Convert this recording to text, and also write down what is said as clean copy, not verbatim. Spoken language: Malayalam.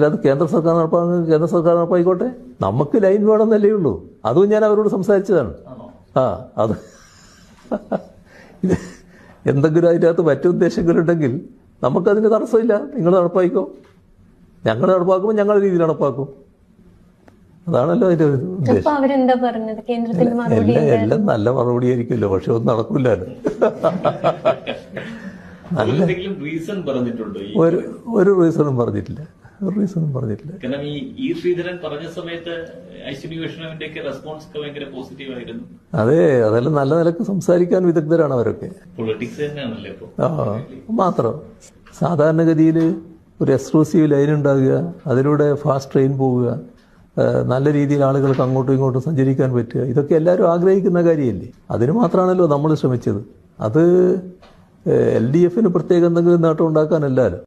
അത് കേന്ദ്ര സർക്കാർ നടപ്പാണെങ്കിൽ കേന്ദ്ര സർക്കാർ നടപ്പായിക്കോട്ടെ, നമുക്ക് ലൈൻ വേണമെന്നല്ലേ ഉള്ളൂ. അതും ഞാൻ അവരോട് സംസാരിച്ചതാണ്. അത് ഇത് എന്തെങ്കിലും അതിൻ്റെ അകത്ത് മറ്റു ഉദ്ദേശങ്ങളുണ്ടെങ്കിൽ നമുക്കതിന് തടസ്സമില്ല. നിങ്ങൾ നടപ്പായിക്കോ, ഞങ്ങൾ നടപ്പാക്കുമ്പോൾ ഞങ്ങളുടെ രീതിയിൽ നടപ്പാക്കും. അതാണല്ലോ അതിന്റെ ഉദ്ദേശം. എല്ലാം നല്ല മറുപടി ആയിരിക്കുമല്ലോ, പക്ഷെ ഒന്നും നടക്കൂലല്ലോ. ഒരു റീസണും പറഞ്ഞിട്ടില്ല. കാരണം ഈ ശ്രീധരൻ പറഞ്ഞ സമയത്ത് ഐശ്വര്യ വൈഷ്ണവിന്റെ റെസ്പോൺസ് ഭയങ്കര പോസിറ്റീവ് ആയിരുന്നു. അതെ, അതെല്ലാം നല്ല നിലക്ക് സംസാരിക്കാൻ വിദഗ്ധരാണ് അവരൊക്കെ. പൊളിറ്റിക്സ് തന്നെയാണല്ലേ മാത്രം. സാധാരണഗതിയിൽ ഒരു എക്സ്ക്ലൂസീവ് ലൈൻ ഉണ്ടാകുക, അതിലൂടെ ഫാസ്റ്റ് ട്രെയിൻ പോവുക, നല്ല രീതിയിൽ ആളുകൾക്ക് അങ്ങോട്ടും ഇങ്ങോട്ടും സഞ്ചരിക്കാൻ പറ്റുക, ഇതൊക്കെ എല്ലാവരും ആഗ്രഹിക്കുന്ന കാര്യമല്ലേ. അതിന് മാത്രമാണല്ലോ നമ്മൾ ശ്രമിച്ചത്. അത് LDFന് പ്രത്യേക എന്തെങ്കിലും നേട്ടം ഉണ്ടാക്കാനല്ലല്ലോ.